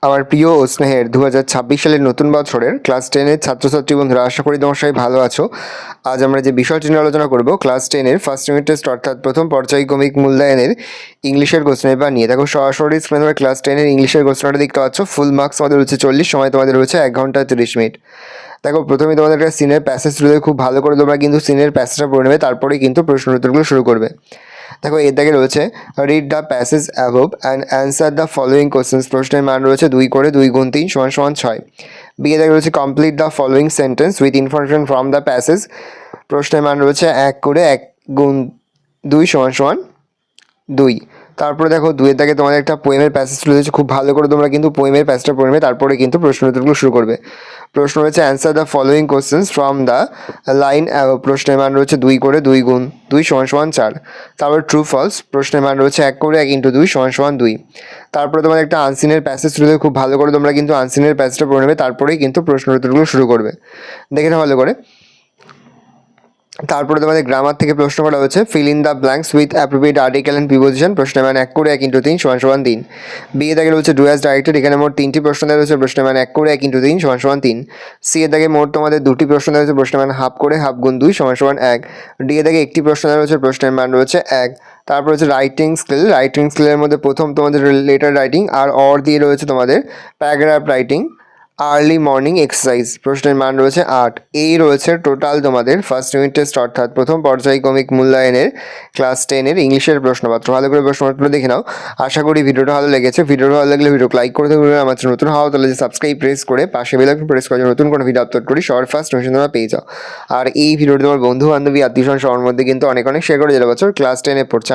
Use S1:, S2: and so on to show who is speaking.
S1: আমার প্রিয় ও স্নেহের 2026 সালের নতুন বছরের ক্লাস 10-এর ছাত্রছাত্রী বন্ধুরা, আশা করি তোমার সবাই ভালো আছো। আজ আমরা যে বিষয়টি নিয়ে আলোচনা করব, ক্লাস 10-এর ফার্স্ট ইউনিট টেস্ট অর্থাৎ প্রথম পর্যায়ক্রমিক মূল্যায়নের ইংলিশের কোশ্চেন পেপার নিয়ে। দেখো সরাসরি স্ক্রিনে তোমার ক্লাস 10-এর ইংলিশের কোশ্চেনটা দেখতে পাচ্ছ। ফুল মার্কস আমাদের হচ্ছে 40, সময় তোমাদের হচ্ছে 1 ঘন্টা 30 মিনিট। দেখো প্রথমে তোমাদের একটা সিনের প্যাসেজ রয়েছে, খুব ভালো করে তোমরা কিন্তু সিনের প্যাসেজটা পড়ে নেবে, তারপরেই কিন্তু প্রশ্ন উত্তরগুলো শুরু করবে। দেখো এর দাগে রয়েছে read the passage above and answer the following questions. প্রশ্নের মান রয়েছে 2 করে 2 গুণ 3 = 6। বিয়ে দাগে রয়েছে complete the following sentence with information from the passage. প্রশ্নের মান রয়েছে 1 করে 1 গুণ 2 = 2। তারপরে দেখো 2-এর দাগে তোমাদের একটা পোয়েমের প্যাসেজ রয়েছে, খুব ভালো করে তোমরা কিন্তু পোয়েমের প্যাসেজটা পড়বে, তারপরে কিন্তু প্রশ্ন উত্তরগুলো শুরু করবে। প্রশ্ন রয়েছে answer the following questions from the line. প্রশ্নের মান রয়েছে 2 করে 2 গুণ 2 = 4। তারপর ট্রু ফলস। প্রশ্নের মান রয়েছে 1 করে 1 × 2 = 2। তারপরে তোমাদের একটা আনসিনের প্যাসেজ রয়েছে, খুব ভালো করে তোমরা কিন্তু আনসিনের প্যাসেজটা পড়ে নেবে, তারপরেই কিন্তু প্রশ্ন উত্তরগুলো শুরু করবে। দেখে নাও ভালো করে। তারপরে তোমাদের গ্রামার থেকে প্রশ্ন করা হচ্ছে fill in the blanks with appropriate article and preposition. প্রশ্নের মান 1 করে 1 × 3 = 3। বিয়ে দাগে রয়েছে ডু অ্যাজ ডাইরেক্টেড। এখানে মোট 3টি প্রশ্ন দেওয়া রয়েছে, প্রশ্নের মান 1 করে 1 × 3 = 3। সি এর দাগে মোট তোমাদের 2টি প্রশ্ন দেওয়া রয়েছে, প্রশ্নের মান হাফ করে হাফ গুণ 2 = 1। ডি এর দাগে একটি প্রশ্ন দেওয়া রয়েছে, প্রশ্নের মান রয়েছে 1। তারপর হচ্ছে রাইটিং স্কিল। রাইটিং স্কিলের মধ্যে প্রথম তোমাদের লেটার রাইটিং আর অর দিয়ে রয়েছে তোমাদের paragraph writing. Early morning exercise. প্রশ্নের মান রয়েছে 8। এই রয়েছে টোটাল তোমাদের ফার্স্ট ইউনিট টেস্ট অর্থাৎ প্রথম পর্যায়ক্রমিক মূল্যায়নের ক্লাস 10-এর ইংলিশের প্রশ্নপত্র। ভালো করে প্রশ্নপত্র দেখে নাও। আশা করি ভিডিওটা ভালো লেগেছে। ভিডিওটা ভালো লাগলে ভিডিও লাইক করতে ভুলবে না। আমার নতুন হওয়া তাহলে যে সাবস্ক্রাইব প্রেস করে পাশে বেল আইকন প্রেস করে নতুন কোনো ভিডিও আপলোড করি সবার ফার্স্ট নোটিফিকেশন তোমরা পেয়ে যাও। আর এই ভিডিওটি তোমার বন্ধু বান্ধবী আত্মীয় স্বজন সবার মধ্যে কিন্তু অনেক শেয়ার করে দিলে বছর ক্লাস 10-এ পড়ছে।